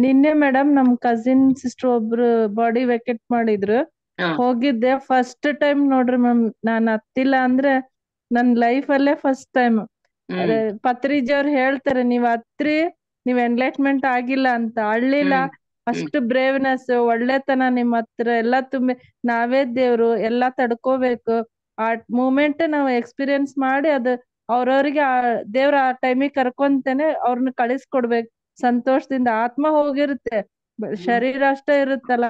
ನಿನ್ನೆ ಮೇಡಮ್ ನಮ್ cousin sister ಒಬ್ರು ಬಾಡಿ ವೆಕೆಟ್ ಮಾಡಿದ್ರು. ಹಾ ಹೋಗಿದ್ದೆ ಫಸ್ಟ್ ಟೈಮ್ ನೋಡ್ರಿ ಮ್ಯಾಮ್. ನಾನ್ ಹತ್ತಿಲ್ಲ ಅಂದ್ರೆ ನನ್ ಲೈಫ್ ಅಲ್ಲೇ ಫಸ್ಟ್ ಟೈಮ್. ಅದೇ ಹ್ಮ್ ಪತ್ರಿಜಿ ಅವ್ರು ಹೇಳ್ತಾರೆ, ನೀವ್ ಹತ್ರಿ, ನೀವ್ ಎನ್ಲೈಟ್ಮೆಂಟ್ ಆಗಿಲ್ಲ ಅಂತ. ಅಳ್ಳಿಲ್ಲ. ಹ್ಮ್ ಹ್ಮ್ ಅಷ್ಟು ಬ್ರೇವ್ನೆಸ್, ಒಳ್ಳೆತನ ನಿಮ್ ಹತ್ರ ಎಲ್ಲಾ ತುಂಬಿ. ನಾವೇ ದೇವ್ರು, ಎಲ್ಲಾ ತಡ್ಕೋಬೇಕು. ಆ ಮೂಮೆಂಟ್ ನಾವು ಎಕ್ಸ್ಪೀರಿಯನ್ಸ್ ಮಾಡಿ ಅದು ಅವ್ರವ್ರಿಗೆ ದೇವ್ರ ಆ ಟೈಮಿಗೆ ಕರ್ಕೊಂತೇನೆ ಅವ್ರನ್ನ ಕಳಿಸ್ಕೊಡ್ಬೇಕು. ಸಂತೋಷದಿಂದ ಆತ್ಮ ಹೋಗಿರುತ್ತೆ, ಹ್ಮ್ ಶರೀರ ಅಷ್ಟೇ ಇರುತ್ತಲ್ಲ.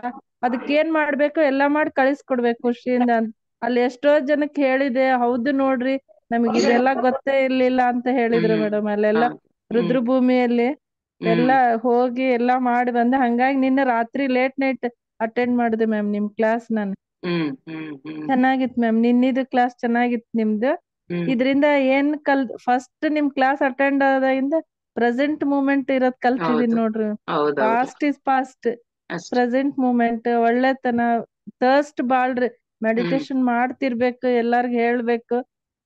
ಅದಕ್ಕೇನ್ ಮಾಡ್ಬೇಕು ಎಲ್ಲಾ ಮಾಡಿ ಕಳಿಸ್ಕೊಡ್ಬೇಕು ಖುಷಿಯಿಂದ ಅಂತ. ಅಲ್ಲಿ ಎಷ್ಟೋ ಜನಕ್ಕೆ ಹೇಳಿದೆ, ಹೌದು ನೋಡ್ರಿ ನಮಗ್ ಇದೆಲ್ಲ ಗೊತ್ತೇ ಇರ್ಲಿಲ್ಲ ಅಂತ ಹೇಳಿದ್ರು ಹ್ಮ್ ಮೇಡಮ್. ಅಲ್ಲೆಲ್ಲ ಹೌದು. ಹ್ಮ್ ರುದ್ರಭೂಮಿಯಲ್ಲಿ ಹ್ಮ್ ಎಲ್ಲಾ ಹೋಗಿ ಎಲ್ಲಾ ಮಾಡಿ ಬಂದೆ. ಹಂಗಾಗಿ ನಿನ್ನೆ ರಾತ್ರಿ ಲೇಟ್ ನೈಟ್ ಅಟೆಂಡ್ ಮಾಡಿದೆ ಮ್ಯಾಮ್ ನಿಮ್ ಕ್ಲಾಸ್ ನಾನು. ಹ್ಮ್ ಹ್ಮ್ ಹ್ಮ್ ಚೆನ್ನಾಗಿತ್ತು ಮ್ಯಾಮ್, ನಿನ್ನಿದು ಕ್ಲಾಸ್ ಚೆನ್ನಾಗಿತ್ತು ನಿಮ್ದು. ಹ್ಮ್ ಇದರಿಂದ ಏನ್ ಫಸ್ಟ್ ನಿಮ್ ಕ್ಲಾಸ್ ಅಟೆಂಡ್ ಆದಾಗಿಂದ ಪ್ರೆಸೆಂಟ್ ಮೂಮೆಂಟ್ ಇರೋದ್ ಕಲ್ತಿದೀನಿ ಹೌದು ನೋಡ್ರಿ. ಹೌದೌದು ಪಾಸ್ಟ್ ಇಸ್ ಪಾಸ್ಟ್, ಅಷ್ಟೇ. ಪ್ರೆಸೆಂಟ್ ಮೂಮೆಂಟ್ ಒಳ್ಳೆತನ. ಥರ್ಸ್ಟ್ ಬಾಳ್ರಿ, ಹ್ಮ್ ಮೆಡಿಟೇಷನ್ ಮಾಡ್ತಿರ್ಬೇಕು, ಎಲ್ಲಾರ್ಗು ಹೇಳ್ಬೇಕು.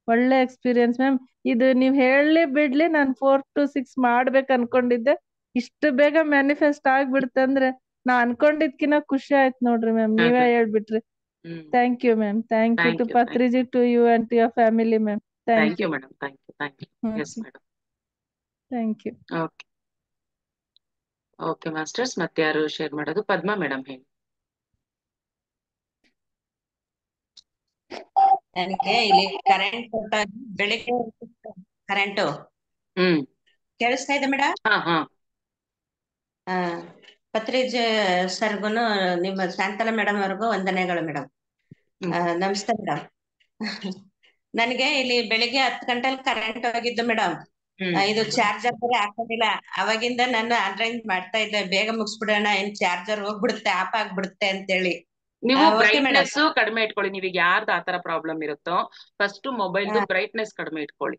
ಒಳ್ಳೆ ಎಕ್ಸ್ಪೀರಿಯನ್ಸ್ ಮ್ಯಾಮ್. ಇದು ನೀವ್ ಹೇಳಿ ಬಿಡ್ಲಿ, ನಾನ್ 4 to 6 ಮಾಡ್ಬೇಕು ಅನ್ಕೊಂಡಿದ್ದೆ. ಇಷ್ಟು ಬೇಗ ಮ್ಯಾನಿಫೆಸ್ಟ್ ಆಗ್ಬಿಡ್ತಂದ್ರೆ ನಾ ಅನ್ಕೊಂಡಿದ್ಕಿನ ಖುಷಿ ಆಯ್ತು ನೋಡ್ರಿ ಮ್ಯಾಮ್. ನೀವೇ ಹೇಳ್ಬಿಟ್ರಿ. Hmm thank you ma'am. Thank you to thank Patriji, to you and to your family ma'am. Thank you. You madam. Thank you. Yes okay, madam. Thank you. Okay okay masters, ಮತ್ತೆ ಯಾರು share ಮಾಡೋದು? Padma madam ಹೇಳಿ. ನನಗೆ ಇಲ್ಲಿ current ಬೆಳಿಗ್ಗೆ current ಹ್ಮ್ ಕೇಳಿಸ್ತಾ ಇದೆ madam. ಹಾ ಹಾ ಆ ಪತ್ರಿಜ್ ಸರ್ಗುನು ನಿಮ್ಮ ಶಾಂತಲಾ ಮೇಡಮ್ ಅವ್ರಿಗೂ ವಂದನೆಗಳು ಮೇಡಮ್. ಹ್ಮ್ ನಮಸ್ತೆ ಮೇಡಮ್. ನನಗೆ ಇಲ್ಲಿ ಬೆಳಿಗ್ಗೆ 10 ಗಂಟೆಲಿ ಕರೆಂಟ್ ಹೋಗಿದ್ದು ಮೇಡಮ್. ಹ್ಮ್ ಇದು ಚಾರ್ಜರ್ ಬೇರೆ ಹಾಕೋದಿಲ್ಲ. ಅವಾಗಿಂದ ನಾನು ಆನ್ಲೈನ್ ಮಾಡ್ತಾ ಇದ್ದೆ, ಬೇಗ ಮುಗಿಸ್ಬಿಡೋಣ, ಏನ್ ಚಾರ್ಜರ್ ಹೋಗ್ಬಿಡುತ್ತೆ, ಆಫ್ ಆಗ್ಬಿಡುತ್ತೆ ಅಂತೇಳಿ. ನೀವು ಓಕೆ ಮೇಡಮ್. ಬ್ರೈಟ್ನೆಸ್ ಕಡಿಮೆ ಇಟ್ಕೊಳ್ಳಿ. ನೀವೀಗ ಯಾರ್ದು ಆತರ ಪ್ರಾಬ್ಲಮ್ ಇರುತ್ತೋ ಫಸ್ಟ್ ಮೊಬೈಲ್ದು ಬ್ರೈಟ್ನೆಸ್ ಕಡಿಮೆ ಇಟ್ಕೊಳ್ಳಿ.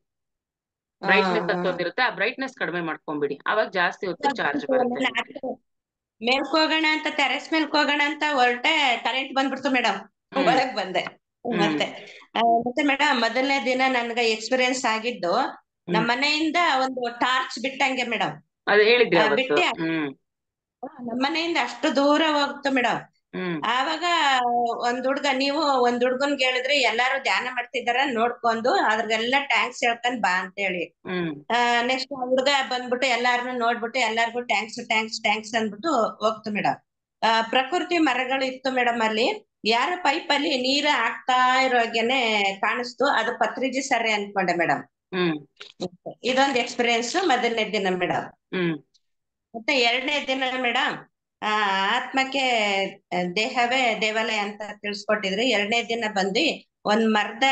ಬ್ರೈಟ್ನೆಸ್ ಹತ್ತೋದಿರುತ್ತೆ, ಆ ಬ್ರೈಟ್ನೆಸ್ ಕಡಿಮೆ ಮಾಡ್ಕೊಂಡ್ಬಿಡಿ, ಅವಾಗ ಜಾಸ್ತಿ ಹೊತ್ತು ಚಾರ್ಜ್ ಬರುತ್ತೆ ನಿಮ್ಗೆ. ಮೇಲ್ಕ್ ಹೋಗೋಣ ಅಂತ, ಟೆರೆಸ್ ಮೇಲ್ಕ್ ಹೋಗೋಣ ಅಂತ ಹೊರಟೆ, ಕರೆಂಟ್ ಬಂದ್ಬಿಡ್ತು ಮೇಡಮ್. ಹ್ಮ್ ಒಳಗ್ ಬಂದೆ ಹ್ಮ್ ಮತ್ತೆ ಮೇಡಮ್ ಮೊದಲನೇ ದಿನ ನನ್ಗೆ ಎಕ್ಸ್ಪೀರಿಯನ್ಸ್ ಆಗಿದ್ದು, ಹ್ಮ್ ನಮ್ಮ ಮನೆಯಿಂದ ಒಂದು ಟಾರ್ಚ್ ಬಿಟ್ಟಂಗೆ ಮೇಡಮ್. ಅದು ಹೇಳಿದ್ರಿ ಅವತ್ತು. ಬಿಟ್ಟಿ ಹ್ಮ್ ನಮ್ಮ ಮನೆಯಿಂದ ಅಷ್ಟು ದೂರ ಹೋಗ್ತು ಮೇಡಮ್. ಹ್ಮ್ ಆವಾಗ ಒಂದ್ ಹುಡ್ಗನ್ಗೆ ಹೇಳಿದ್ರೆ, ಎಲ್ಲಾರು ಧ್ಯಾನ ಮಾಡ್ತಿದಾರ ನೋಡ್ಕೊಂಡು ಅದ್ರಿಗೆಲ್ಲ ಟ್ಯಾಂಕ್ಸ್ ಹೇಳ್ಕೊಂಡ್ ಬಾ ಅಂತ ಹೇಳಿ. ಹ್ಮ್ ನೆಕ್ಸ್ಟ್ ಹುಡ್ಗ ಬಂದ್ಬಿಟ್ಟು ಎಲ್ಲಾರನು ನೋಡ್ಬಿಟ್ಟು ಎಲ್ಲಾರ್ಗು ಟ್ಯಾಂಕ್ಸ್ ಟ್ಯಾಂಕ್ಸ್ ಟ್ಯಾಂಕ್ಸ್ ಅಂದ್ಬಿಟ್ಟು ಹೋಗ್ತು ಮೇಡಮ್. ಪ್ರಕೃತಿ ಮರಗಳು ಇತ್ತು ಮೇಡಮ್ ಅಲ್ಲಿ. ಯಾರ ಪೈಪ್ ಅಲ್ಲಿ ನೀರ ಹಾಕ್ತಾ ಇರೋಗೆನೆ ಕಾಣಿಸ್ತು. ಅದು ಪತ್ರಿಜಿ ಸರಿ ಅನ್ಕೊಂಡೆ ಮೇಡಮ್. ಹ್ಮ್ ಇದೊಂದು ಎಕ್ಸ್ಪೀರಿಯನ್ಸ್ ಮೊದಲನೇ ದಿನ ಮೇಡಮ್. ಹ್ಮ್ ಮತ್ತೆ 2ನೇ ದಿನ ಮೇಡಮ್, ಆತ್ಮಕ್ಕೆ ದೇಹವೇ ದೇವಾಲಯ ಅಂತ ತಿಳಿಸ್ಕೊಟ್ಟಿದ್ರಿ. 2ನೇ ದಿನ ಬಂದು ಒಂದ್ ಮರದ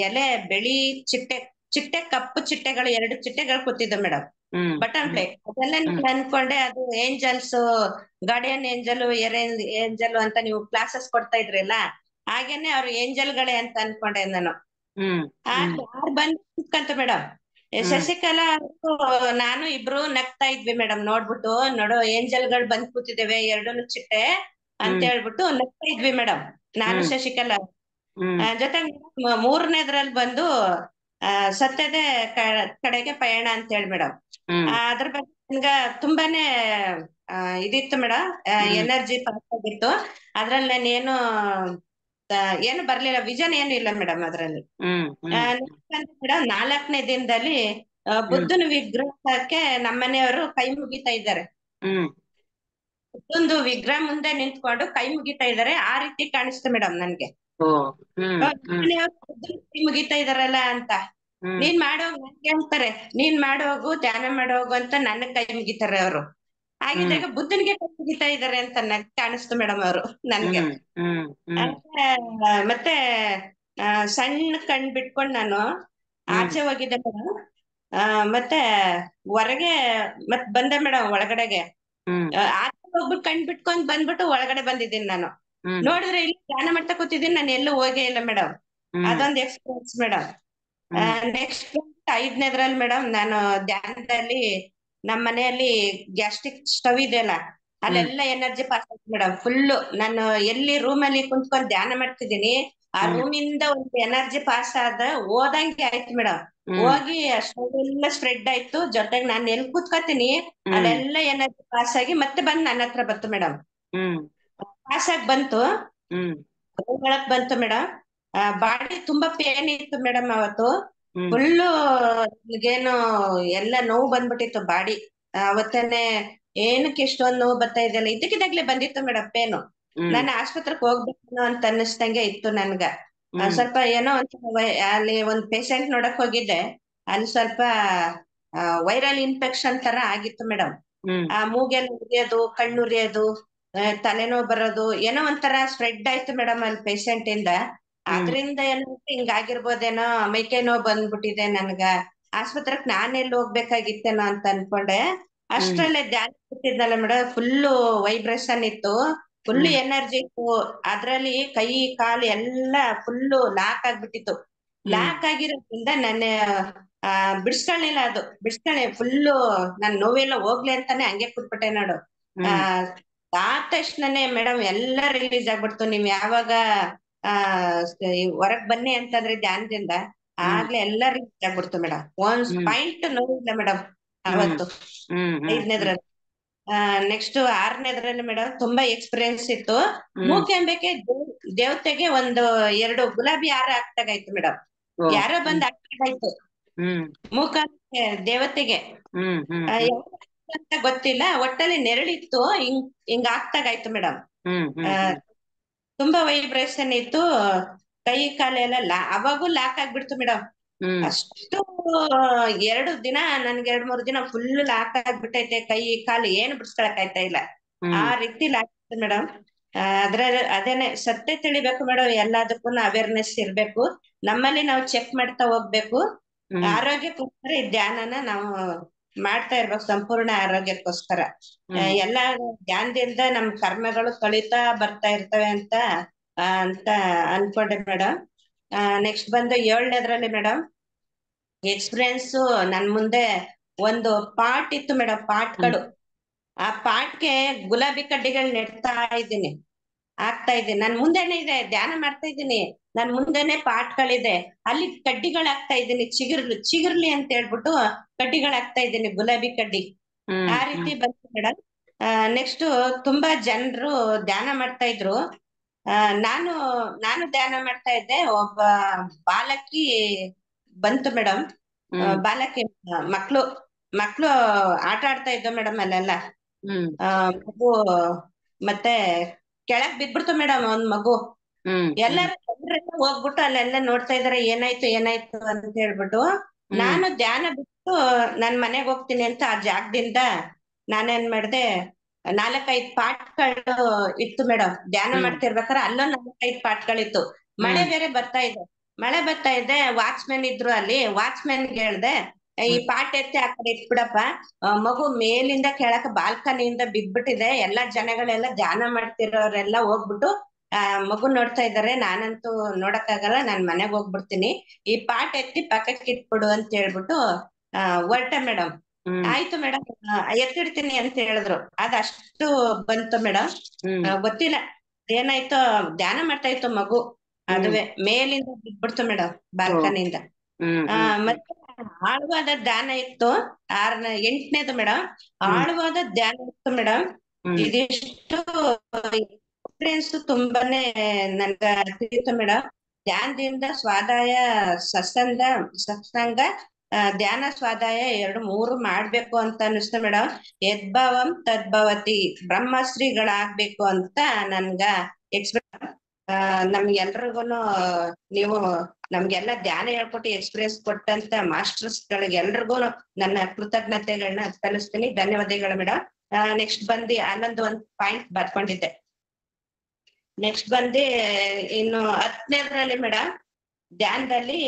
ಎಲೆ ಬಿಳಿ ಚಿಟ್ಟೆ ಚಿಟ್ಟೆ ಕಪ್ಪು ಚಿಟ್ಟೆಗಳು 2 ಚಿಟ್ಟೆಗಳು ಕೂತಿದ್ವು ಮೇಡಮ್. ಹ್ಮ್ ಬಟನ್ ಹ್ಮ್ ಫ್ಲೈ ಅದೆಲ್ಲ ಹ್ಮ್ ನಾನು ಅನ್ಕೊಂಡೆ ಅದು ಏಂಜಲ್ಸ್, ಗಾರ್ಡಿಯನ್ ಏಂಜಲ್, ಏಂಜಲ್ ಅಂತ ನೀವು ಕ್ಲಾಸಸ್ ಕೊಡ್ತಾ ಇದ್ರಲ್ಲ, ಹಾಗೇನೆ ಅವ್ರು ಏಂಜಲ್ಗಳೇ ಅಂತ ಅನ್ಕೊಂಡೆ ನಾನು. ಹ್ಮ್ ಹ್ಮ್ ಯಾರು ಬಂದು ಕೂತ್ಕಂತ ಮೇಡಮ್. ಹ್ಮ್ ಶಶಿಕಲಾ ನಾನು ಇಬ್ರು ನಗ್ತಾ ಇದ್ವಿ ಮೇಡಮ್. ನೋಡ್ಬಿಟ್ಟು, ನೋಡು ಏಂಜಲ್ಗಳು ಬಂದ್ ಕೂತಿದ್ದೇವೆ 2 ಚಿಟ್ಟೆ ಅಂತ ಹ್ಮ್ ಹೇಳ್ಬಿಟ್ಟು ನಗ್ತಾ ಇದ್ವಿ ಮೇಡಮ್, ನಾನು ಹ್ಮ್ ಶಶಿಕಲಾ. ಹ್ಮ್ ಜೊತೆಗೆ 3ನೇದ್ರಲ್ಲಿ ಬಂದು ಸತ್ಯದ ಕಡೆಗೆ ಪಯಣ ಅಂತ ಹೇಳಿ ಮೇಡಮ್. ಹ್ಮ್ ಅದ್ರ ಬಗ್ಗೆ ನನ್ಗ ತುಂಬಾನೇ ಇದಿತ್ತು ಮೇಡಮ್, ಹ್ಮ್ ಎನರ್ಜಿ ಪಾಸ್ ಆಗಿತ್ತು. ಅದ್ರಲ್ಲಿ ನಾನು ಏನು ಬರ್ಲಿಲ್ಲ, ವಿಷನ್ ಏನು ಇಲ್ಲ ಮೇಡಮ್ ಅದ್ರಲ್ಲಿ. ಹ್ಮ್ ಹ್ಮ್ ಮೇಡಮ್ 4ನೇ ದಿನದಲ್ಲಿ ಹ್ಮ್ ಬುದ್ಧನ ವಿಗ್ರಹಕ್ಕೆ ನಮ್ಮನೆಯವರು ಕೈ ಮುಗಿತಾ ಇದ್ದಾರೆ. ಹ್ಮ್ ಬುದ್ಧಂದು ವಿಗ್ರಹ ಮುಂದೆ ನಿಂತ್ಕೊಂಡು ಕೈ ಮುಗಿತಾ ಇದ್ದಾರೆ. ಆ ರೀತಿ ಕಾಣಿಸ್ತು ಮೇಡಮ್ ನನ್ಗೆ. ಓ ಹ್ಮ್ ಹ್ಮ್ ನಮ್ಮನೆಯವರು ಬುದ್ಧನ ಕೈ ಮುಗಿತಾ ಇದಾರಲ್ಲ ಅಂತ. ಹ್ಮ್ ನೀನ್ ಮಾಡೋಗು ನನ್ಗೆ ಹೇಳ್ತಾರೆ, ನೀನ್ ಮಾಡೋಗು ಧ್ಯಾನ ಮಾಡೋಗು ಅಂತ ನನ್ನ ಕೈ ಮುಗಿತಾರೆ ಅವರು. ಹ್ಮ್ ಹಾಗಿದ್ದಾಗ ಬುದ್ಧನಿಗೆ ಕೈ ಮುಗಿತಾ ಇದಾರೆ ಅಂತ ಕಾಣಿಸ್ತು ಮೇಡಮ್ ಅವರು ನನ್ಗೆ. ಹ್ಮ್ ಹ್ಮ್ ಹ್ಮ್ ಮತ್ತೆ ಸಣ್ಣ ಕಣ್ ಬಿಟ್ಕೊಂಡು ನಾನು ಹ್ಮ್ ಆಚೆ ಹೋಗಿದ್ದೆ ಮೇಡಮ್. ಮತ್ತೆ ಹೊರಗೆ ಮತ್ ಬಂದೆ ಮೇಡಮ್ ಒಳಗಡೆಗೆ. ಹ್ಮ್ ಆಚೆ ಹೋಗ್ಬಿಟ್ಟು ಕಣ್ ಬಿಟ್ಕೊಂಡ್ ಬಂದ್ಬಿಟ್ಟು ಒಳಗಡೆ ಬಂದಿದ್ದೀನಿ ನಾನು. ಹ್ಮ್ ನೋಡಿದ್ರೆ ಇಲ್ಲಿ ಧ್ಯಾನ ಮಾಡ್ತಾ ಕೂತಿದ್ದೀನಿ, ನಾನು ಎಲ್ಲೂ ಹೋಗೇ ಇಲ್ಲ ಮೇಡಮ್. ಹ್ಮ್ ಅದೊಂದು ಎಕ್ಸ್ಪೀರಿಯನ್ಸ್ ಮೇಡಮ್. ಹ್ಮ್ ನೆಕ್ಸ್ಟ್ 5ನೇದ್ರಲ್ಲಿ ಮೇಡಮ್, ನಾನು ಧ್ಯಾನದಲ್ಲಿ ನಮ್ಮ ಮನೆಯಲ್ಲಿ ಗ್ಯಾಸ್ಟ್ರಿಕ್ ಸ್ಟವ್ ಇದೆಯಲ್ಲ, ಹ್ಮ್ ಅಲ್ಲೆಲ್ಲ ಎನರ್ಜಿ ಪಾಸ್ ಆಯ್ತು ಮೇಡಮ್. ಫುಲ್ಲು ನಾನು ಎಲ್ಲಿ ರೂಮಲ್ಲಿ ಕುಂತ್ಕೊಂಡು ಧ್ಯಾನ ಮಾಡ್ತಿದ್ದೀನಿ, ಆ ಹ್ಮ್ ರೂಮಿಂದ ಒಂದು ಎನರ್ಜಿ ಪಾಸ್ ಆದ ಹೋದಂಗೆ ಆಯ್ತು ಮೇಡಮ್. ಹ್ಮ್ ಹೋಗಿ ಅಷ್ಟೆಲ್ಲ ಸ್ಪ್ರೆಡ್ ಆಯ್ತು. ಜೊತೆಗೆ ನಾನು ಎಲ್ಲಿ ಕೂತ್ಕೋತೀನಿ ಹ್ಮ್ ಅಲ್ಲೆಲ್ಲ ಎನರ್ಜಿ ಪಾಸ್ ಆಗಿ ಮತ್ತೆ ಬಂದು ನನ್ನ ಹತ್ರ ಬಂತು ಮೇಡಮ್. ಹ್ಮ್ ಪಾಸ್ ಆಗಿ ಬಂತು, ಹ್ಮ್ ಒಳಗ್ ಬಂತು ಮೇಡಮ್. ಬಾಡಿ ತುಂಬಾ ಪೇನ್ ಇತ್ತು ಮೇಡಮ್ ಅವತ್ತು. ಹ್ಮ್ ಫುಲ್ಲು ನನಗೇನು ಎಲ್ಲ ನೋವು ಬಂದ್ಬಿಟ್ಟಿತ್ತು ಬಾಡಿ. ಅವತ್ತೇನೆ ಏನಕ್ಕೆ ಇಷ್ಟೊಂದು ನೋವು ಬರ್ತಾ ಇದೆಯಲ್ಲ, ಇದಕ್ಕಿದಾಗ್ಲೇ ಬಂದಿತ್ತು ಮೇಡಮ್ ಪೇನು. ಹ್ಮ್ ನಾನು ಆಸ್ಪತ್ರೆಗೆ ಹೋಗ್ಬೇಕು ಅಂತ ಅನ್ನಿಸ್ದಂಗೆ ಇತ್ತು ನನ್ಗ. ಹ್ಮ್ ಸ್ವಲ್ಪ ಏನೋ ಅಲ್ಲಿ ಒಂದ್ ಪೇಷಂಟ್ ನೋಡಕ್ ಹೋಗಿದ್ದೆ. ಅಲ್ಲಿ ಸ್ವಲ್ಪ ವೈರಲ್ ಇನ್ಫೆಕ್ಷನ್ ತರ ಆಗಿತ್ತು ಮೇಡಮ್. ಹ್ಮ್ ಆ ಮೂಗೆಲ್ಲ ಉರಿಯೋದು, ಕಣ್ಣು ಉರಿಯೋದು, ತಲೆನೋವು ಬರೋದು, ಏನೋ ಒಂಥರ ಸ್ಪ್ರೆಡ್ ಆಯ್ತು ಮೇಡಮ್ ಅಲ್ಲಿ ಪೇಷಂಟ್ ಇಂದ. ಹ್ಮ್ ಅದ್ರಿಂದ ಏನೋ ಹಿಂಗಾಗಿರ್ಬೋದೇನೋ, ಮೈಕೈ ನೋವು ಬಂದ್ಬಿಟ್ಟಿದೆ ನನ್ಗ. ಆಸ್ಪತ್ರೆಗೆ ನಾನೆಲ್ಲಿ ಹೋಗ್ಬೇಕಾಗಿತ್ತೇನೋ ಅಂತ ಅನ್ಕೊಂಡೆ. ಹ್ಮ್ ಅಷ್ಟ್ರಲ್ಲೇ ಧ್ಯಾನ ಕೂತಿದ್ನಲ್ಲ ಮೇಡಮ್, ಫುಲ್ಲು ವೈಬ್ರೇಷನ್ ಇತ್ತು, ಫುಲ್ ಹ್ಮ್ ಎನರ್ಜಿ ಇತ್ತು. ಅದ್ರಲ್ಲಿ ಕೈ ಕಾಲು ಎಲ್ಲ ಫುಲ್ಲು ಲಾಕ್ ಆಗ್ಬಿಟ್ಟಿತ್ತು. ಹ್ಮ್ ಲಾಕ್ ಆಗಿರೋದ್ರಿಂದ ನನ್ನ ಬಿಡಿಸ್ಕೊಳ್ಳಿಲ್ಲ, ಅದು ಬಿಡಿಸ್ಕೊಳ್ಳಿ ಫುಲ್ಲು ನನ್ ನೋವೆಲ್ಲ ಹೋಗ್ಲಿ ಅಂತಾನೆ ಹಂಗೆ ಕೂತ್ಬಿಟ್ಟೆ ನೋಡು. ಆ ಹ್ಮ್ ಆದ ತಕ್ಷಣನೇ ಮೇಡಮ್ ಎಲ್ಲ ರಿಲೀಸ್ ಆಗ್ಬಿಡ್ತು. ನೀವ್ ಯಾವಾಗ ಆ ಹೊರಗ್ ಬನ್ನಿ ಅಂತಂದ್ರೆ ಧ್ಯಾನದಿಂದ ಹ್ಮ್ ಆಗ್ಲೇ ಎಲ್ಲ ರಿಲೀಸ್ ಆಗ್ಬಿಡ್ತು ಮೇಡಮ್. ಒಂದ್ ಹ್ಮ್ ಪಾಯಿಂಟ್ ನೋವಿಲ್ಲ ಮೇಡಮ್ ಹ್ಮ್ ಅವತ್ತು. ಹ್ಮ್ ಹ್ಮ್ 5ನೇದ್ರಲ್ಲಿ. ನೆಕ್ಸ್ಟ್ 6ನೇದ್ರಲ್ಲಿ ಮೇಡಮ್ ತುಂಬಾ ಎಕ್ಸ್ಪೀರಿಯನ್ಸ್ ಇತ್ತು. ಹ್ಮ್ ಮೂಕೆಂಬೆಗೆ ದೇವತೆಗೆ ಒಂದು 2 ಗುಲಾಬಿ ಹಾರ ಹಾಕ್ದಾಗಾಯ್ತು ಮೇಡಮ್. ಓ ಯಾರೋ ಹ್ಮ್ ಬಂದ್ ಹಾಕ್ದಾಗಾಯ್ತು ಹ್ಮ್ ಮೂಕಾಂಬಿಕೆ ದೇವತೆಗೆ. ಹ್ಮ್ ಹ್ಮ್ ಯಾವಾಗ ಅಂತ ಗೊತ್ತಿಲ್ಲ, ಒಟ್ಟಲ್ಲಿ ನೆರಳಿತ್ತು, ಹಿಂಗ್ ಆಗ್ತಾಗಾಯ್ತು ಮೇಡಮ್. ಹ್ಮ್ ಹ್ಮ್ ಹ್ಮ್ ತುಂಬಾ ವೈಬ್ರೇಷನ್ ಇತ್ತು. ಕೈ ಕಾಲೆಲ್ಲ ಅವಾಗೂ ಲಾಕ್ ಆಗ್ಬಿಡ್ತು ಮೇಡಮ್. ಹ್ಮ್ ಅಷ್ಟು 2 ದಿನ ನನ್ಗೆ 2-3 ದಿನ ಫುಲ್ ಲಾಕ್ ಆಗ್ಬಿಟ್ಟೈತೆ. ಕೈ ಕಾಲು ಏನು ಬಿಡ್ಸ್ಕೊಳಕ್ ಆಯ್ತಾ ಇಲ್ಲ, ಆ ಹ್ಮ್ ರೀತಿ ಲಾಕ್ ಆಯ್ತು ಮೇಡಮ್. ಅದ್ರ ಅದೇನೆ ಸತ್ಯ ತಿಳಿಬೇಕು ಮೇಡಮ್. ಎಲ್ಲದಕ್ಕೂ ಅವೇರ್ನೆಸ್ ಇರ್ಬೇಕು. ನಮ್ಮಲ್ಲಿ ನಾವು ಚೆಕ್ ಮಾಡ್ತಾ ಹೋಗ್ಬೇಕು. ಹ್ಮ್ ಆರೋಗ್ಯಕ್ಕೋಸ್ಕರ ಈ ಧ್ಯಾನನ ನಾವು ಮಾಡ್ತಾ ಇರ್ಬೇಕು, ಸಂಪೂರ್ಣ ಆರೋಗ್ಯಕ್ಕೋಸ್ಕರ. ಹ್ಮ್ ಎಲ್ಲ ಧ್ಯಾನದಿಂದ ನಮ್ ಕರ್ಮಗಳು ಕಳೀತಾ ಬರ್ತಾ ಇರ್ತವೆ ಅಂತ ಅನ್ಕೊಂಡೆ ಮೇಡಮ್. ನೆಕ್ಸ್ಟ್ ಬಂದು 7ನೇದ್ರಲ್ಲಿ ಮೇಡಮ್ ಎಕ್ಸ್ಪೀರಿಯನ್ಸ್. ನನ್ ಮುಂದೆ ಒಂದು ಪಾಟ್ ಇತ್ತು ಮೇಡಮ್, ಹ್ಮ್ ಪಾಟ್ಗಳು. ಆ ಪಾಟ್ಗೆ ಗುಲಾಬಿ ಕಡ್ಡಿಗಳು ನೆಡ್ತಾ ಇದ್ದೀನಿ, ಆಗ್ತಾ ಇದ್ದೀನಿ. ನನ್ ಮುಂದೆನೆ ಇದೆ, ಧ್ಯಾನ ಮಾಡ್ತಾ ಇದ್ದೀನಿ, ನನ್ ಮುಂದೆನೆ ಪಾಟ್ಗಳಿದೆ, ಅಲ್ಲಿ ಕಡ್ಡಿಗಳಾಗ್ತಾ ಇದ್ದೀನಿ. ಚಿಗುರ್ಲಿ ಅಂತ ಹೇಳ್ಬಿಟ್ಟು ಕಡ್ಡಿಗಳಾಗ್ತಾ ಇದ್ದೀನಿ, ಗುಲಾಬಿ ಕಡ್ಡಿ. ಹ್ಮ್ ಆ ಹ್ಮ್ ರೀತಿ ಬಂತು ಮೇಡಮ್. ನೆಕ್ಸ್ಟ್ ತುಂಬಾ ಜನರು ಧ್ಯಾನ ಮಾಡ್ತಾ ಇದ್ರು. ಆ ನಾನು ನಾನು ಧ್ಯಾನ ಮಾಡ್ತಾ ಇದ್ದೆ. ಒಬ್ಬ ಬಾಲಕಿ ಬಂತು ಮೇಡಮ್. ಹ್ಮ್ ಬಾಲಕಿ ಮಕ್ಳು ಮಕ್ಳು ಆಟ ಆಡ್ತಾ ಇದ್ದ ಮೇಡಮ್ ಅಲ್ಲೆಲ್ಲ. ಹ್ಮ್ ಮಗು ಮತ್ತೆ ಕೆಳಗ್ ಬಿದ್ಬಿಡ್ತು ಮೇಡಮ್ ಒಂದ್ ಮಗು. ಹ್ಮ್ ಎಲ್ಲಾರು ಜನರೆಲ್ಲ ಹೋಗ್ಬಿಟ್ಟು ಅಲ್ಲೆಲ್ಲ ನೋಡ್ತಾ ಇದಾರೆ, ಏನಾಯ್ತು ಏನಾಯ್ತು ಅಂತ ಹೇಳ್ಬಿಟ್ಟು. ಹ್ಮ್ ನಾನು ಧ್ಯಾನ ಬಿಟ್ಟು ನನ್ ಮನೆಗ್ ಹೋಗ್ತೀನಿ ಅಂತ ಆ ಜಾಗದಿಂದ ನಾನೇನ್ ಮಾಡ್ದೆ, 4-5 ಪಾಟ್ಗಳು ಇತ್ತು ಮೇಡಮ್. ಧ್ಯಾನ ಹ್ಮ್ ಮಾಡ್ತಿರ್ಬೇಕಾದ್ರೆ ಅಲ್ಲೊಂದ್ 4-5 ಪಾಟ್ಗಳಿತ್ತು. ಮಳೆ ಹ್ಮ್ ಬೇರೆ ಬರ್ತಾ ಇದೆ, ಮಳೆ ಬರ್ತಾ ಇದೆ. ವಾಚ್ಮೆನ್ ಇದ್ರು ಅಲ್ಲಿ, ವಾಚ್ಮೆನ್ಗೆ ಹೇಳ್ದೆ, ಈ ಹ್ಮ್ ಪಾಟ್ ಎತ್ತಿ ಆ ಕಡೆ ಇಟ್ಬಿಡಪ್ಪ. ಮಗು ಮೇಲಿಂದ ಕೆಳಕ ಬಾಲ್ಕನಿಯಿಂದ ಬಿದ್ಬಿಟ್ಟಿದೆ. ಎಲ್ಲಾ ಜನಗಳೆಲ್ಲ ಧ್ಯಾನ ಮಾಡ್ತಿರೋರೆಲ್ಲ ಹೋಗ್ಬಿಟ್ಟು ಮಗು ನೋಡ್ತಾ ಇದಾರೆ. ನಾನಂತೂ ನೋಡಕ್ಕಾಗಲ್ಲ, ನಾನ್ ಮನೆಗ್ ಹೋಗ್ಬಿಡ್ತೀನಿ, ಈ ಪಾಟ್ ಎತ್ತಿ ಪಕ್ಕಕ್ಕೆ ಇಟ್ಬಿಡು ಅಂತ ಹೇಳ್ಬಿಟ್ಟು ಹೊರಟೆ ಮೇಡಮ್. ಹ್ಮ್ ಆಯ್ತು ಮೇಡಮ್, ಎತ್ತಿಡ್ತೀನಿ ಅಂತ ಹೇಳಿದ್ರು. ಅದಷ್ಟು ಬಂತು ಮೇಡಮ್. ಹ್ಮ್ ಗೊತ್ತಿಲ್ಲ ಏನಾಯ್ತೋ, ಧ್ಯಾನ ಮಾಡ್ತಾ ಇತ್ತು ಮಗು, ಹ್ಮ್ ಅದುವೆ ಮೇಲಿಂದ ಬಿದ್ಬಿಡ್ತು ಮೇಡಮ್, ಓ ಬಾಲ್ಕನಿಯಿಂದ. ಹ್ಮ್ ಹ್ಮ್ ಮತ್ತೆ ಆಳವಾದ ಧ್ಯಾನ ಇತ್ತು. 8ನೇದು ಮೇಡಮ್, ಹ್ಮ್ ಆಳವಾದ ಧ್ಯಾನ ಇತ್ತು ಮೇಡಮ್. ಹ್ಮ್ ಇದಿಷ್ಟು ಎಕ್ಸ್ಪೀರಿಯನ್ಸ್ ತುಂಬಾನೇ ನನ್ಗ ತಿಳಿತು ಮೇಡಮ್. ಧ್ಯಾನದಿಂದ ಸ್ವಾಧ್ಯಾಯ, ಸತ್ಸಂಗ, ಧ್ಯಾನ ಸ್ವಾಧ್ಯಾಯ 2-3 ಮಾಡ್ಬೇಕು ಅಂತ ಅನಿಸ್ತು ಮೇಡಮ್. ಯದ್ಭಾವಂ ತದ್ಭವತಿ, ಬ್ರಹ್ಮಶ್ರೀಗಳಾಗ್ಬೇಕು ಅಂತ ನನ್ಗ ಎಕ್ಸ್ಪೀರಿಯನ್ಸ್. ನಮ್ಗೆಲ್ರಿಗೂನು ನೀವು ನಮ್ಗೆಲ್ಲ ಧ್ಯಾನ ಹೇಳ್ಕೊಟ್ಟು ಎಕ್ಸ್ಪೀರಿಯನ್ಸ್ ಕೊಟ್ಟಂತ ಮಾಸ್ಟರ್ಸ್ ಗಳಿಗೆಲ್ರಿಗೂ ನನ್ನ ಕೃತಜ್ಞತೆಗಳನ್ನ ಸಲ್ಲಿಸ್ತೀನಿ. ಧನ್ಯವಾದಗಳು ಮೇಡಮ್. ನೆಕ್ಸ್ಟ್ ಬಂದು ಒಂದು ಪಾಯಿಂಟ್ ಬರ್ಕೊಂಡಿದ್ದೆ. ನೆಕ್ಸ್ಟ್ ಬಂದು ಇನ್ನು 10ನೇದ್ರಲ್ಲಿ ಮೇಡಮ್, ಧ್ಯಾನದಲ್ಲಿ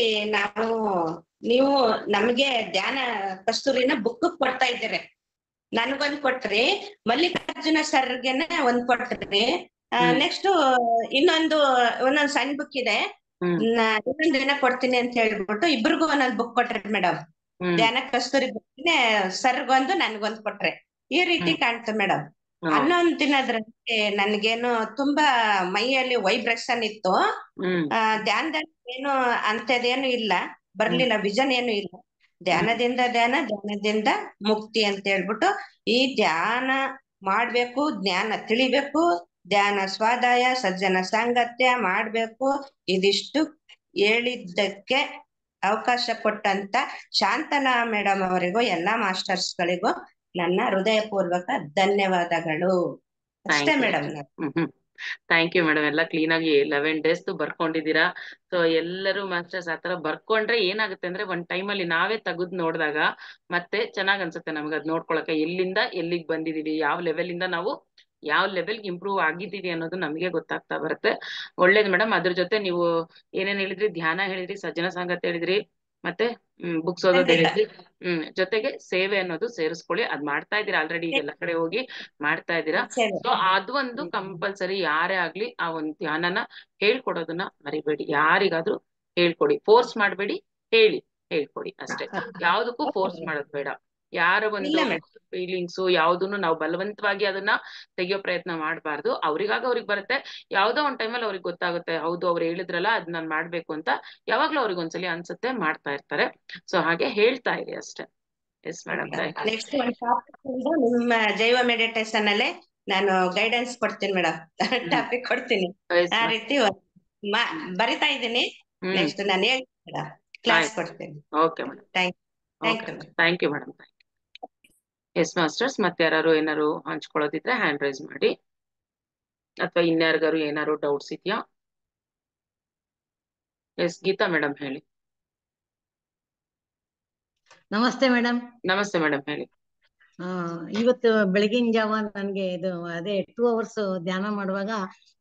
ನೀವು ನಮ್ಗೆ ಧ್ಯಾನ ಕಸ್ತೂರಿನ ಬುಕ್ ಕೊಡ್ತಾ ಇದ್ದೀರಿ. ನನ್ಗೊಂದ್ ಕೊಟ್ರಿ, ಮಲ್ಲಿಕಾರ್ಜುನ ಸರ್ಗೆನೆ ಒಂದ್ ಕೊಟ್ರಿ. ಹ್ಮ್ ನೆಕ್ಸ್ಟ್ ಒಂದೊಂದ್ ಸಣ್ಣ ಬುಕ್ ಇದೆ, ಹ್ಮ್ ಇನ್ನೊಂದ್ ದಿನ ಕೊಡ್ತೀನಿ ಅಂತ ಹೇಳ್ಬಿಟ್ಟು ಇಬ್ರಿಗೂ ಒಂದೊಂದ್ ಬುಕ್ ಕೊಟ್ರಿ ಮೇಡಮ್. ಹ್ಮ್ ಧ್ಯಾನ ಕಸ್ತೂರಿ ಬುಕ್ಕಿನೇ ಸರ್ಗೊಂದು ನನ್ಗೊಂದ್ ಕೊಟ್ರೆ. ಈ ರೀತಿ ಹ್ಮ್ ಕಾಣ್ತು ಮೇಡಮ್. ಹಾ. 11 ದಿನದ್ರಂತೆ ನನ್ಗೇನು ತುಂಬಾ ಮೈಯಲ್ಲಿ ವೈಬ್ರೇಷನ್ ಇತ್ತು. ಹ್ಮ್ ಧ್ಯಾನದಲ್ಲಿ ಏನು ಅಂತದೇನು ಇಲ್ಲ, ಹ್ಮ್ ಬರ್ಲಿಲ್ಲ, ವಿಷನ್ ಏನು ಇಲ್ಲ. ಹ್ಮ್ ಧ್ಯಾನದಿಂದ ಮುಕ್ತಿ ಅಂತ ಹೇಳ್ಬಿಟ್ಟು ಈ ಧ್ಯಾನ ಮಾಡ್ಬೇಕು, ಜ್ಞಾನ ತಿಳಿಬೇಕು, ಧ್ಯಾನ ಸ್ವಾಧ್ಯಾಯ ಸಜ್ಜನ ಸಾಂಗತ್ಯ ಮಾಡ್ಬೇಕು. ಇದಿಷ್ಟು ಹೇಳಿದ್ದಕ್ಕೆ ಅವಕಾಶ ಕೊಟ್ಟಂತ ಶಾಂತಲಾ ಮೇಡಮ್ ಅವರಿಗೂ ಎಲ್ಲಾ ಮಾಸ್ಟರ್ಸ್ಗಳಿಗೂ ನನ್ನ ಹೃದಯಪೂರ್ವಕ ಧನ್ಯವಾದಗಳು. ಅಷ್ಟೇ thank you madam. Thank you madam. ಎಲ್ಲ ಕ್ಲೀನ್ ಆಗಿ 11 ಡೇಸ್ ಬರ್ಕೊಂಡಿದ್ದೀರಾ. ಸೊ ಎಲ್ಲರೂ ಮಾಸ್ಟರ್ಸ್ ಆತರ ಬರ್ಕೊಂಡ್ರೆ ಏನಾಗುತ್ತೆ ಅಂದ್ರೆ ಒಂದ್ ಟೈಮಲ್ಲಿ ನಾವೇ ತೆಗೆದು ನೋಡಿದಾಗ ಮತ್ತೆ ಚೆನ್ನಾಗ್ ಅನ್ಸುತ್ತೆ ನಮ್ಗೆ ಅದ್ ನೋಡ್ಕೊಳಕ್ಕೆ, ಎಲ್ಲಿಂದ ಎಲ್ಲಿಗೆ ಬಂದಿದೀವಿ, ಯಾವ ಲೆವೆಲ್ ಇಂದ ನಾವು ಯಾವ ಲೆವೆಲ್ಗೆ ಇಂಪ್ರೂವ್ ಆಗಿದ್ದೀವಿ ಅನ್ನೋದು ನಮಗೆ ಗೊತ್ತಾಗ್ತಾ ಬರುತ್ತೆ. ಒಳ್ಳೇದು ಮೇಡಮ್. ಅದ್ರ ಜೊತೆ ನೀವು ಏನೇನ್ ಹೇಳಿದ್ರಿ, ಧ್ಯಾನ ಹೇಳಿದ್ರಿ, ಸಜ್ಜನ ಸಂಗತಿ ಹೇಳಿದ್ರಿ, ಮತ್ತೆ ಬುಕ್ಸ್ ಓದೋದ್ ಖಂಡಿತ ಹೇಳಿದ್ರಿ. ಜೊತೆಗೆ ಸೇವೆ ಅನ್ನೋದು ಸೇರಿಸ್ಕೊಳ್ಳಿ. ಅದ್ ಮಾಡ್ತಾ ಇದ್ದೀರಾ ಆಲ್ರೆಡಿ, ಈಗ ಎಲ್ಲ ಕಡೆ ಹೋಗಿ ಮಾಡ್ತಾ ಇದ್ದೀರಾ. ಸೇವೆ. ಸೊ ಅದು ಒಂದು ಕಂಪಲ್ಸರಿ, ಯಾರೇ ಆಗ್ಲಿ ಆ ಒಂದು ಧ್ಯಾನನ ಹೇಳ್ಕೊಡೋದನ್ನ ಮರಿಬೇಡಿ. ಯಾರಿಗಾದ್ರೂ ಹೇಳ್ಕೊಡಿ, ಫೋರ್ಸ್ ಮಾಡ್ಬೇಡಿ, ಹೇಳ್ಕೊಡಿ ಅಷ್ಟೇ. ಯಾವ್ದಕ್ಕೂ ಫೋರ್ಸ್ ಮಾಡೋದ್ ಬೇಡ. ಯಾರ ಇಲ್ಲ ಒಂದು ಮೇಡಮ್. ಫೀಲಿಂಗ್ಸು ಯಾವ್ದನ್ನು ನಾವು ಬಲವಂತವಾಗಿ ಅದನ್ನ ತೆಗಿಯೋ ಪ್ರಯತ್ನ ಮಾಡ್ಬಾರ್ದು. ಅವ್ರಿಗಾಗ ಅವ್ರಿಗೆ ಬರುತ್ತೆ, ಯಾವ್ದೋ ಒಂದ್ ಟೈಮಲ್ಲಿ ಅವ್ರಿಗೆ ಗೊತ್ತಾಗುತ್ತೆ, ಹೌದು ಅವ್ರು ಹೇಳಿದ್ರಲ್ಲ ಅದ್ ನಾನ್ ಮಾಡ್ಬೇಕು ಅಂತ. ಯಾವಾಗ್ಲೂ ಅವ್ರಿಗೆ ಒಂದ್ಸಲಿ ಅನ್ಸುತ್ತೆ, ಮಾಡ್ತಾ ಇರ್ತಾರೆ. ಸೊ ಹಾಗೆ ಹೇಳ್ತಾ ಇರಿ ಅಷ್ಟೇ. Yes madam, thank you. Next ಒಂದು ಟಾಪಿಕ್ ನಿಮ್ಮ ಜೈವ ಮೆಡಿಟೇಷನ್ ಅಲ್ಲೇ ನಾನು ಗೈಡೆನ್ಸ್ ಕೊಡ್ತೀನಿ ಮೇಡಮ್. ಟಾಪಿಕ್ ಕೊಡ್ತೀನಿ. ಆ ರೀತಿ ಬರಿತಾ ಇದ್ದೀನಿ. ನೆಕ್ಸ್ಟ್ ನಾನು ಹೇಳ್ತೀನಿ ಮೇಡಮ್, ಕ್ಲಾಸ್ ಕೊಡ್ತೀನಿ. Okay madam. Thank you. Thank you madam. Yes masters, ಮತ್ತೆ ಯಾರು ಏನಾರು ಹಂಚ್ಕೊಳ್ಳೋದಿದ್ರೆ ಹ್ಯಾಂಡ್ ರೈಸ್ ಮಾಡಿ, ಅಥವಾ ಇನ್ಯಾರಿಗಾರು ಏನಾರು ಡೌಟ್ಸ್ ಇದೆಯಾ? ಎಸ್ ಗೀತಾ ಮೇಡಮ್ ಹೇಳಿ. ನಮಸ್ತೆ ಮೇಡಮ್. ನಮಸ್ತೆ ಮೇಡಮ್ ಹೇಳಿ. ಇವತ್ತು ಬೆಳಗಿನ ಜಾವ ನನ್ಗೆ ಇದು ಅದೇ 2 ಅವರ್ಸ್ ಧ್ಯಾನ ಮಾಡುವಾಗ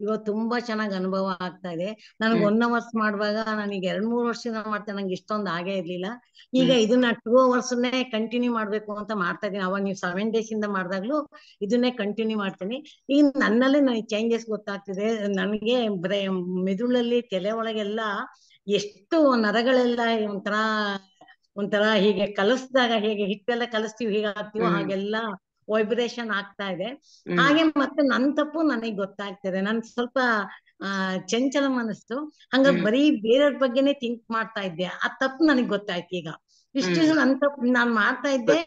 ಇವತ್ತು ತುಂಬಾ ಚೆನ್ನಾಗಿ ಅನುಭವ ಆಗ್ತಾ ಇದೆ. ನನಗೆ 1 ಅವರ್ಸ್ ಮಾಡುವಾಗ ನನಗೆ 2-3 ವರ್ಷದಿಂದ ಮಾಡ್ತೇನೆ, ನಂಗೆ ಇಷ್ಟೊಂದು ಆಗೇ ಇರ್ಲಿಲ್ಲ. ಈಗ ಇದನ್ನ 2 ಅವರ್ಸ್ನೇ ಕಂಟಿನ್ಯೂ ಮಾಡ್ಬೇಕು ಅಂತ ಮಾಡ್ತಾ ಇದ್ದೀನಿ. ಅವಾಗ ನೀವು 7 ಡೇಸ್ ಇಂದ ಮಾಡಿದಾಗ್ಲೂ ಇದನ್ನೇ ಕಂಟಿನ್ಯೂ ಮಾಡ್ತೀನಿ. ಈಗ ನನ್ನಲ್ಲಿ ನನಗೆ ಚೇಂಜಸ್ ಗೊತ್ತಾಗ್ತಿದೆ. ನನಗೆ ಮೆದುಳಲ್ಲಿ ತಲೆ ಒಳಗೆಲ್ಲ ಎಷ್ಟು ನರಗಳೆಲ್ಲ ಒಂಥರ ಹೀಗೆ ಕಲಿಸಿದಾಗ ಹೇಗೆ ಹಿಟ್ಟೆಲ್ಲ ಕಲಿಸ್ತೀವಿ ಹೇಗೆ ಆಗ್ತೀವೋ ಹಾಗೆಲ್ಲ ವೈಬ್ರೇಷನ್ ಆಗ್ತಾ ಇದೆ. ಹಾಗೆ ಮತ್ತೆ ನನ್ ತಪ್ಪು ನನಗೆ ಗೊತ್ತಾಗ್ತಿದೆ. ನನ್ ಸ್ವಲ್ಪ ಚಂಚಲ ಮನಸ್ಸು, ಹಂಗಾಗಿ ಬರೀ ಬೇರೆಯವ್ರ ಬಗ್ಗೆನೆ ಥಿಂಕ್ ಮಾಡ್ತಾ ಇದ್ದೆ. ಆ ತಪ್ಪು ನನಗ್ ಗೊತ್ತಾಯ್ತು. ಈಗ ಇಷ್ಟು ನನ್ ತಪ್ಪು ನಾನ್ ಮಾಡ್ತಾ ಇದ್ದೆ,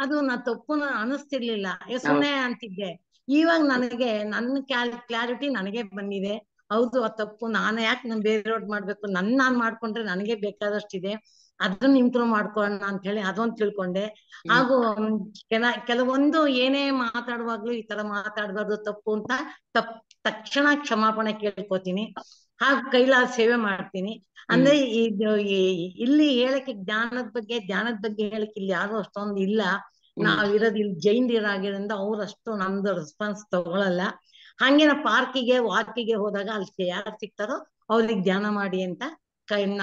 ಅದು ನಾ ತಪ್ಪು ಅನಿಸ್ತಿರ್ಲಿಲ್ಲ, ಸುಮ್ನೆ ಅಂತಿದ್ದೆ. ಇವಾಗ ನನಗೆ ನನ್ನ ಕ್ಲಾರಿಟಿ ನನಗೆ ಬಂದಿದೆ. ಹೌದು, ಆ ತಪ್ಪು ನಾನು ಯಾಕೆ ನಾನು ಬೇರೆಯವ್ರದ್ ಮಾಡ್ಬೇಕು, ನಾನ್ ಮಾಡ್ಕೊಂಡ್ರೆ ನನಗೆ ಬೇಕಾದಷ್ಟಿದೆ, ಅದನ್ನ ಇಂಪ್ರೂವ್ ಮಾಡ್ಕೊಳ್ಳೋಣ ಅಂತ ಹೇಳಿ ಅದೊಂದು ತಿಳ್ಕೊಂಡೆ. ಹಾಗೂ ಕೆಲವೊಂದು ಏನೇ ಮಾತಾಡುವಾಗ್ಲೂ ಈ ತರ ಮಾತಾಡ್ಬಾರ್ದು, ತಪ್ಪು ಅಂತ ತಕ್ಷಣ ಕ್ಷಮಾಪಣೆ ಕೇಳ್ಕೊತೀನಿ. ಹಾಗೂ ಕೈಲಾದ ಸೇವೆ ಮಾಡ್ತೀನಿ. ಅಂದ್ರೆ ಇಲ್ಲಿ ಹೇಳಕ್ಕೆ ಧ್ಯಾನದ ಬಗ್ಗೆ ಹೇಳಕ್ ಇಲ್ಲಿ ಯಾರು ಅಷ್ಟೊಂದು ಇಲ್ಲ. ನಾವ್ ಇರೋದು ಇಲ್ಲಿ ಜೈನರಾಗಿರೋದ್ರಿಂದ ಅವ್ರು ಅಷ್ಟು ನಮ್ದು ರೆಸ್ಪಾನ್ಸ್ ತಗೊಳಲ್ಲ. ಹಂಗೆ ನಾ ಪಾರ್ಕಿಗೆ ವಾಕಿಗೆ ಹೋದಾಗ ಅಲ್ಲಿ ಯಾರು ಸಿಗ್ತಾರೋ ಅವ್ರಿಗೆ ಧ್ಯಾನ ಮಾಡಿ ಅಂತ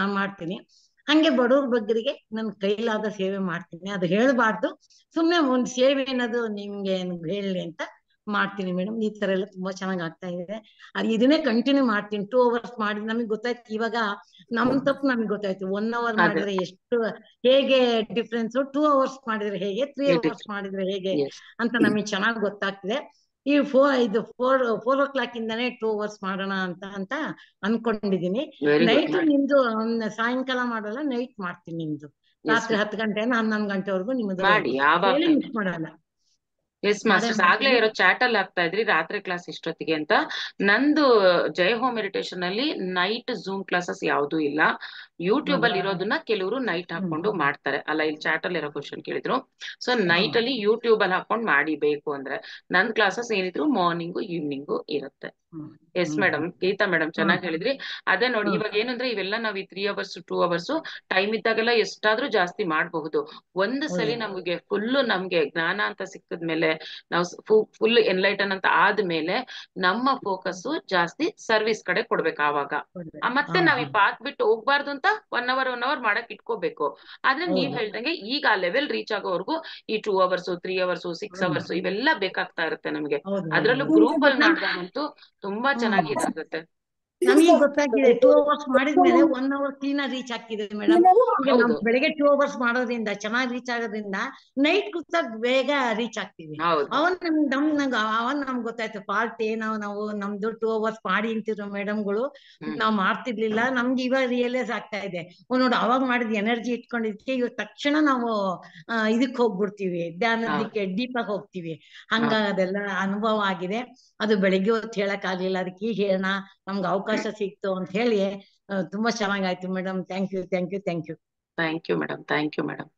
ನಾನ್ ಮಾಡ್ತೀನಿ. ಹಂಗೆ ಬಡವ್ರ ಬಗ್ಗರಿಗೆ ನನ್ ಕೈಲಾದ ಸೇವೆ ಮಾಡ್ತೀನಿ. ಅದು ಹೇಳ್ಬಾರ್ದು, ಸುಮ್ನೆ ಒಂದ್ ಸೇವೆ ಅನ್ನೋದು ನಿಮ್ಗೆ ಹೇಳಿ ಅಂತ ಮಾಡ್ತೀನಿ ಮೇಡಮ್. ಈ ತರ ಎಲ್ಲ ತುಂಬಾ ಚೆನ್ನಾಗ್ ಆಗ್ತಾ ಇದೆ. ಇದನ್ನೇ ಕಂಟಿನ್ಯೂ ಮಾಡ್ತೀನಿ. 2 ಅವರ್ಸ್ ಮಾಡಿ ನಮಗ್ ಗೊತ್ತಾಯ್ತು. ಇವಾಗ ನಮ್ ತಪ್ಪು ನಮಗ್ ಗೊತ್ತಾಯ್ತು. 1 ಅವರ್ ಮಾಡಿದ್ರೆ ಎಷ್ಟು ಹೇಗೆ ಡಿಫ್ರೆನ್ಸ್, 2 ಅವರ್ಸ್ ಮಾಡಿದ್ರೆ ಹೇಗೆ, 3 ಅವರ್ಸ್ ಮಾಡಿದ್ರೆ ಹೇಗೆ ಅಂತ ನಮಗ್ ಚೆನ್ನಾಗ್ ಗೊತ್ತಾಗ್ತಿದೆ. ಈ 4 o'clock ಇಂದಾನೆ 2 ಅವರ್ಸ್ ಮಾಡೋಣ ಅಂತ ಅನ್ಕೊಂಡಿದೀನಿ. ನೈಟ್ ನಿಮ್ದು ಸಾಯಂಕಾಲ ಮಾಡಲ್ಲ, ನೈಟ್ ಮಾಡ್ತೀನಿ. ನಿಮ್ದು ರಾತ್ರಿ 10 ಗಂಟೆಯಿಂದ 11 ಗಂಟೆವರೆಗೂ ನಿಮ್ದು ಮಿಸ್ ಮಾಡಲ್ಲ. ಎಸ್ ಮಾಸ್ಟರ್ಸ್, ಆಗ್ಲೇ ಇರೋ ಚಾಟ್ ಅಲ್ಲಿ ಆಗ್ತಾ ಇದ್ರಿ ರಾತ್ರಿ ಕ್ಲಾಸ್ ಇಷ್ಟೊತ್ತಿಗೆ ಅಂತ. ನಂದು ಜೈ ಹೋಮ್ ಮೆಡಿಟೇಷನ್ ಅಲ್ಲಿ ನೈಟ್ ಝೂಮ್ ಕ್ಲಾಸಸ್ ಯಾವ್ದು ಇಲ್ಲ. ಯೂಟ್ಯೂಬ್ ಅಲ್ಲಿ ಇರೋದನ್ನ ಕೆಲವರು ನೈಟ್ ಹಾಕೊಂಡು ಮಾಡ್ತಾರೆ ಅಲ್ಲ. ಇಲ್ಲಿ ಚಾಟ್ ಅಲ್ಲಿ ಇರೋ ಕ್ವಶನ್ ಕೇಳಿದ್ರು. ಸೊ ನೈಟ್ ಅಲ್ಲಿ ಯೂಟ್ಯೂಬ್ ಅಲ್ಲಿ ಹಾಕೊಂಡು ಮಾಡಿ ಬೇಕು ಅಂದ್ರೆ ನನ್ ಕ್ಲಾಸಸ್ ಏನಿದ್ರು ಮಾರ್ನಿಂಗು ಈವ್ನಿಂಗು ಇರುತ್ತೆ. ಎಸ್ ಮೇಡಮ್, ಗೀತಾ ಮೇಡಮ್ ಚೆನ್ನಾಗಿ ಹೇಳಿದ್ರಿ. ಅದೇ ನೋಡಿ, ಇವಾಗ ಏನಂದ್ರೆ ಇವೆಲ್ಲ ನಾವ್ ಈ 3 ಅವರ್ಸ್ 2 ಅವರ್ಸ್ ಟೈಮ್ ಇದ್ದಾಗೆಲ್ಲ ಎಷ್ಟಾದ್ರೂ ಜಾಸ್ತಿ ಮಾಡಬಹುದು. ಒಂದು ಸಲಿ ನಮಗೆ ನಮ್ಗೆ ಜ್ಞಾನ ಅಂತ ಸಿಕ್ಕಿದ್ಮೇಲೆ, ನಾವು ಫುಲ್ ಎನ್ಲೈಟನ್ ಅಂತ ಆದ್ಮೇಲೆ ನಮ್ಮ ಫೋಕಸ್ ಜಾಸ್ತಿ ಸರ್ವಿಸ್ ಕಡೆ ಕೊಡ್ಬೇಕು. ಆವಾಗ ಮತ್ತೆ ನಾವ್ ಈ ಪಾತ್ ಬಿಟ್ಟು ಹೋಗ್ಬಾರ್ದು ಅಂತ 1 ಅವರ್ ಮಾಡಕ್ ಇಟ್ಕೋಬೇಕು. ಆದ್ರೆ ನೀವ್ ಹೇಳ್ದಂಗೆ ಈಗ ಆ ಲೆವೆಲ್ ರೀಚ್ ಆಗೋವರೆಗೂ ಈ 2 ಅವರ್ಸ್ 3 ಅವರ್ಸ್ 6 ಅವರ್ಸ್ ಇವೆಲ್ಲ ಬೇಕಾಗ್ತಾ ಇರುತ್ತೆ ನಮ್ಗೆ. ಅದ್ರಲ್ಲೂ ಗ್ರೂಪ್ ಅಲ್ಲಿ ಮಾಡಿದಾಗಂತೂ ತುಂಬಾ ಚೆನ್ನಾಗಿ ಇದಾಗುತ್ತೆ. ನಮಗೆ ಗೊತ್ತಾಗಿದೆ 2 ಅವರ್ಸ್ ಮಾಡಿದ್ಮೇಲೆ 1 ಅವರ್ ಕ್ಲೀನ್ ಆಗಿ ರೀಚ್ ಆಗ್ತಿದೆ ಮೇಡಮ್. ಈಗ ನಾವು ಹೌದು ಬೆಳಗ್ಗೆ 2 ಅವರ್ಸ್ ಮಾಡೋದ್ರಿಂದ ಚೆನ್ನಾಗಿ ರೀಚ್ ಆಗೋದ್ರಿಂದ ನೈಟ್ ಕೂತಾಗ ಬೇಗ ರೀಚ್ ಆಗ್ತೀವಿ. ಹೌದು ಅವನ್ ನಮ್ಗೆ ಗೊತ್ತಾಯ್ತು ಪಾರ್ಟ್ ನಾವು ನಮ್ದು 2 ಅವರ್ಸ್ ಮಾಡಿ ಅಂತಿದ್ರು ಮೇಡಮ್ಗಳು, ನಾವ್ ಮಾಡ್ತಿರ್ಲಿಲ್ಲ. ನಮ್ಗೆ ಇವಾಗ ರಿಯಲೈಸ್ ಆಗ್ತಾ ಇದೆ. ನೋಡು ಅವಾಗ ಮಾಡಿದ ಎನರ್ಜಿ ಇಟ್ಕೊಂಡಿದ್ಕೆ ಇವಾಗ ತಕ್ಷಣ ನಾವು ಇದಕ್ ಹೋಗ್ಬಿಡ್ತೀವಿ, ಧ್ಯಾನದಕ್ಕೆ ಡೀಪಾಗಿ ಹೋಗ್ತೀವಿ. ಹಂಗಾಗಿ ಅದೆಲ್ಲ ಅನುಭವ ಆಗಿದೆ. ಅದು ಬೆಳಿಗ್ಗೆ ಹೊತ್ತು ಹೇಳಕ್ ಆಗ್ಲಿಲ್ಲ, ಅದಕ್ಕೆ ಈಗ ಹೇಳೋಣ ನಮ್ಗೆ ಅವಕಾಶ ಸಿಕ್ತು ಅಂತ ಹೇಳಿ ತುಂಬಾ ಚೆನ್ನಾಗಾಯ್ತು madam. Thank you thank you thank you thank you madam. Thank you madam.